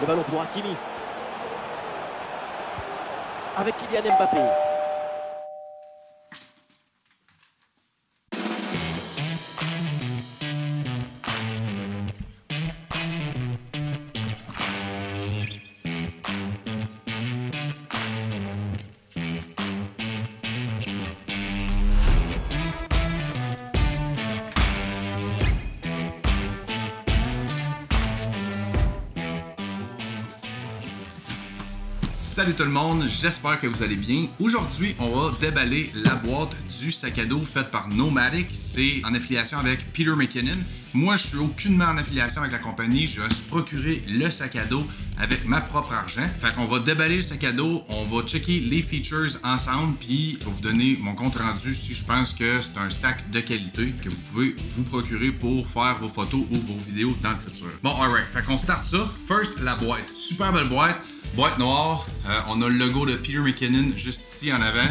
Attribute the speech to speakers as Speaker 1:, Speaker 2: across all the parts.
Speaker 1: Le ballon pour Hakimi. Avec Kylian Mbappé.
Speaker 2: Salut tout le monde, j'espère que vous allez bien. Aujourd'hui, on va déballer la boîte du sac à dos faite par Nomadic. C'est en affiliation avec Peter McKinnon. Moi, je suis aucunement en affiliation avec la compagnie. Je me suis procuré le sac à dos avec ma propre argent. Fait qu'on va déballer le sac à dos, on va checker les features ensemble, puis je vais vous donner mon compte rendu si je pense que c'est un sac de qualité que vous pouvez vous procurer pour faire vos photos ou vos vidéos dans le futur. Bon, alright, fait qu'on start ça. First, la boîte. Super belle boîte. Boîte noire, on a le logo de Peter McKinnon juste ici en avant.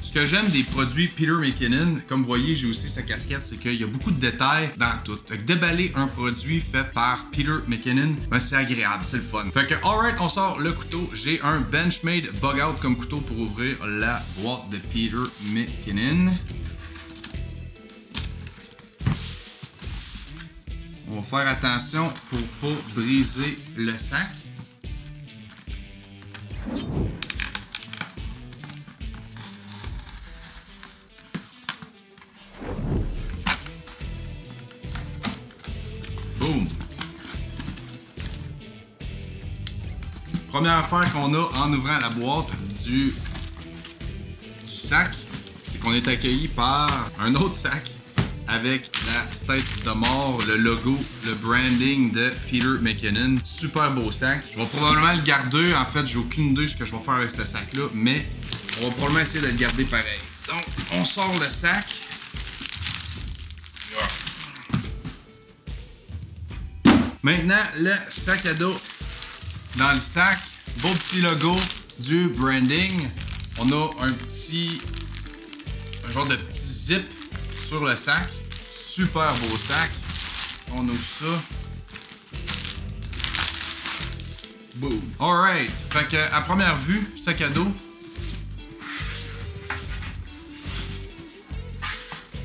Speaker 2: Ce que j'aime des produits Peter McKinnon, comme vous voyez, j'ai aussi sa casquette, c'est qu'il y a beaucoup de détails dans tout. Fait que déballer un produit fait par Peter McKinnon, ben c'est agréable, c'est le fun. Fait que, alright, on sort le couteau. J'ai un Benchmade Bug Out comme couteau pour ouvrir la boîte de Peter McKinnon. On va faire attention pour pas briser le sac. Boom! Première affaire qu'on a en ouvrant la boîte du sac, c'est qu'on est accueilli par un autre sac avec la tête de mort, le logo, le branding de Peter McKinnon. Super beau sac. Je vais probablement le garder. En fait, j'ai aucune idée de ce que je vais faire avec ce sac-là, mais on va probablement essayer de le garder pareil. Donc, on sort le sac. Maintenant, le sac à dos. Dans le sac, beau petit logo du branding. On a un genre de petit zip sur le sac. Super beau sac. On ouvre ça. Boom. Alright. Fait que à première vue, sac à dos.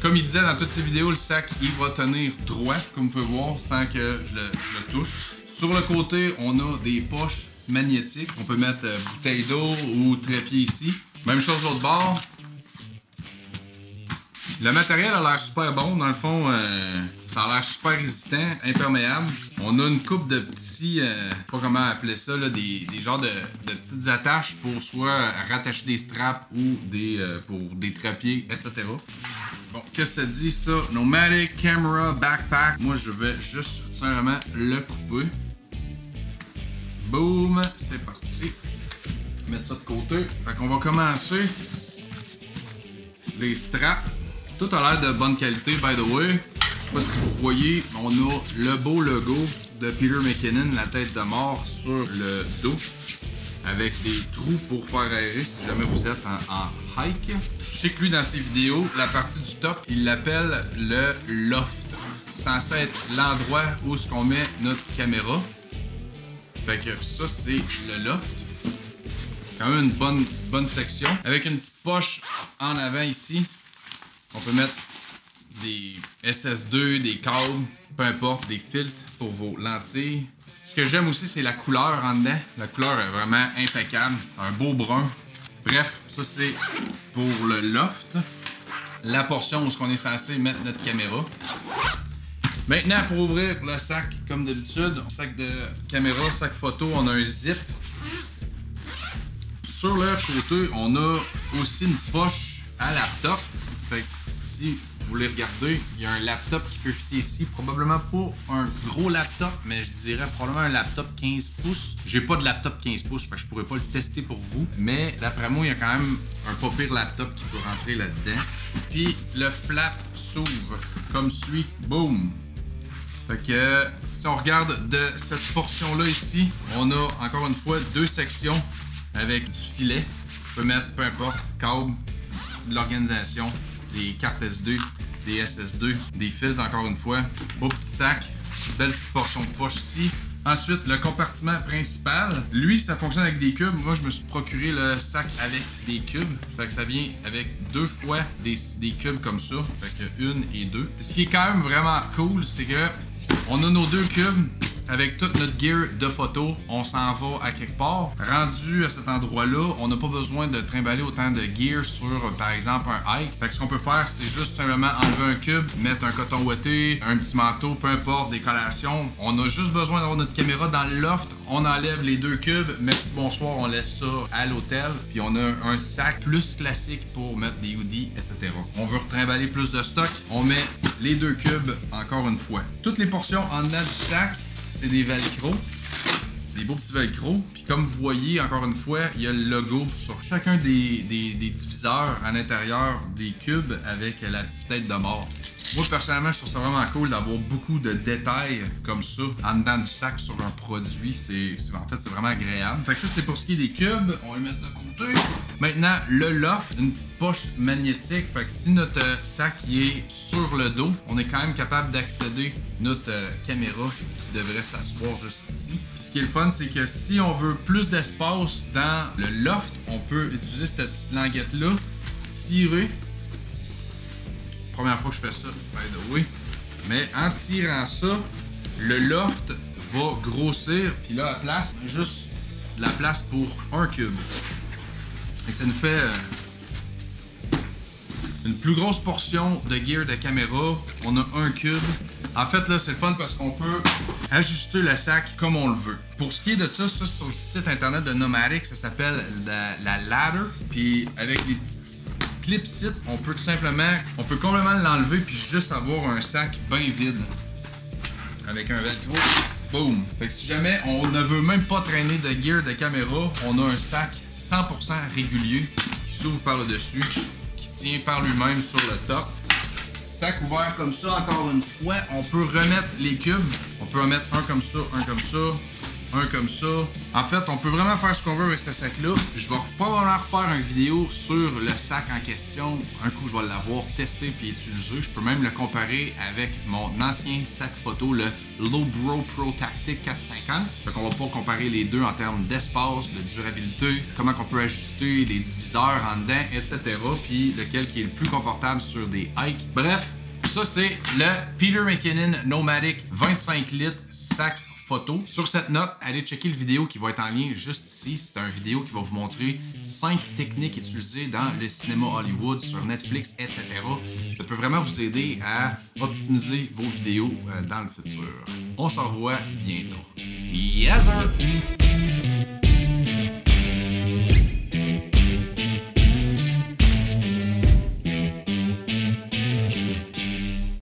Speaker 2: Comme il disait dans toutes ses vidéos, le sac il va tenir droit, comme vous pouvez voir, sans que je le touche. Sur le côté, on a des poches magnétiques. On peut mettre bouteille d'eau ou trépied ici. Même chose de l'autre bord. Le matériel a l'air super bon. Dans le fond, ça a l'air super résistant, imperméable. On a une coupe de petits, je sais pas comment appeler ça, là, des genres de petites attaches pour soit rattacher des straps ou pour des trépieds, etc. Bon, qu'est-ce que ça dit ça? Nomadic Camera Backpack. Moi, je vais juste tout simplement le couper. Boom, c'est parti. Mettre ça de côté. Fait qu'on va commencer. Les straps. Tout a l'air de bonne qualité, by the way. Je sais pas si vous voyez, on a le beau logo de Peter McKinnon, la tête de mort sur le dos, avec des trous pour faire aérer si jamais vous êtes en hike. Je sais que lui, dans ses vidéos, la partie du top, il l'appelle le loft. C'est censé être l'endroit où est-ce qu'on met notre caméra. Fait que ça, c'est le loft. Quand même une bonne section. Avec une petite poche en avant ici. On peut mettre des SS2, des câbles, peu importe, des filtres pour vos lentilles. Ce que j'aime aussi, c'est la couleur en dedans. La couleur est vraiment impeccable. Un beau brun. Bref, ça c'est pour le loft. La portion où on est censé mettre notre caméra. Maintenant, pour ouvrir le sac, comme d'habitude, sac de caméra, sac photo, on a un zip. Sur le côté, on a aussi une poche à laptop. Fait que si vous voulez regarder, il y a un laptop qui peut fitter ici. Probablement pas un gros laptop, mais je dirais probablement un laptop 15 pouces. J'ai pas de laptop 15 pouces, fait que je pourrais pas le tester pour vous. Mais d'après moi, il y a quand même un pas pire laptop qui peut rentrer là-dedans. Puis le flap s'ouvre comme suit. Boom! Fait que si on regarde de cette portion-là ici, on a encore une fois deux sections avec du filet. On peut mettre peu importe, câble, de l'organisation, des cartes SD, des SS2, des filtres encore une fois. Beau petit sac, belle petite portion de poche ici. Ensuite, le compartiment principal. Lui, ça fonctionne avec des cubes. Moi, je me suis procuré le sac avec des cubes. Fait que ça vient avec 2 fois des cubes comme ça. Fait que 1 et 2. Puis ce qui est quand même vraiment cool, c'est que on a nos 2 cubes. Avec toute notre gear de photo, on s'en va à quelque part. Rendu à cet endroit-là, on n'a pas besoin de trimballer autant de gear sur, par exemple, un hike. Fait que ce qu'on peut faire, c'est juste simplement enlever un cube, mettre un coton ouaté, un petit manteau, peu importe, des collations. On a juste besoin d'avoir notre caméra dans le loft. On enlève les 2 cubes, merci, bonsoir, on laisse ça à l'hôtel. Puis on a un sac plus classique pour mettre des hoodies, etc. On veut retrimballer plus de stock, on met les 2 cubes encore une fois. Toutes les portions en dedans du sac, c'est des velcro, des beaux petits velcro. Puis comme vous voyez, encore une fois, il y a le logo sur chacun des diviseurs à l'intérieur des cubes avec la petite tête de mort. Moi, personnellement, je trouve ça vraiment cool d'avoir beaucoup de détails comme ça en dedans du sac sur un produit. En fait, c'est vraiment agréable. Fait que ça, c'est pour ce qui est des cubes. On va le mettre de côté. Maintenant, le loft, une petite poche magnétique. Fait que si notre sac est sur le dos, on est quand même capable d'accéder notre caméra qui devrait s'asseoir juste ici. Puis ce qui est le fun, c'est que si on veut plus d'espace dans le loft, on peut utiliser cette petite languette-là, tirer. Première fois que je fais ça, by the way. Mais en tirant ça, le loft va grossir. Puis là, à la place, juste de la place pour un cube. Et ça nous fait une plus grosse portion de gear de caméra. On a un cube. En fait, là, c'est le fun parce qu'on peut ajuster le sac comme on le veut. Pour ce qui est de ça, sur le site internet de Nomatic, ça s'appelle la ladder. Puis avec les petites clip-sit, on peut complètement l'enlever puis juste avoir un sac bien vide. Avec un velcro. Boom! Fait que si jamais on ne veut même pas traîner de gear de caméra, on a un sac 100% régulier qui s'ouvre par le dessus, qui tient par lui-même sur le top. Sac ouvert comme ça, encore une fois, on peut remettre les cubes. On peut en mettre un comme ça, un comme ça, un comme ça. En fait, on peut vraiment faire ce qu'on veut avec ce sac-là. Je vais probablement refaire une vidéo sur le sac en question. Un coup, je vais l'avoir testé puis utilisé. Je peux même le comparer avec mon ancien sac photo, le Lowbro Pro Tactic 450. Fait qu'on va pouvoir comparer les deux en termes d'espace, de durabilité, comment on peut ajuster les diviseurs en dedans, etc. Puis lequel qui est le plus confortable sur des hikes. Bref, ça c'est le Peter McKinnon Nomatic 25 litres sac photo. Sur cette note, allez checker le vidéo qui va être en lien juste ici. C'est une vidéo qui va vous montrer 5 techniques utilisées dans le cinéma Hollywood, sur Netflix, etc. Ça peut vraiment vous aider à optimiser vos vidéos dans le futur. On s'en revoit bientôt. Yes sir!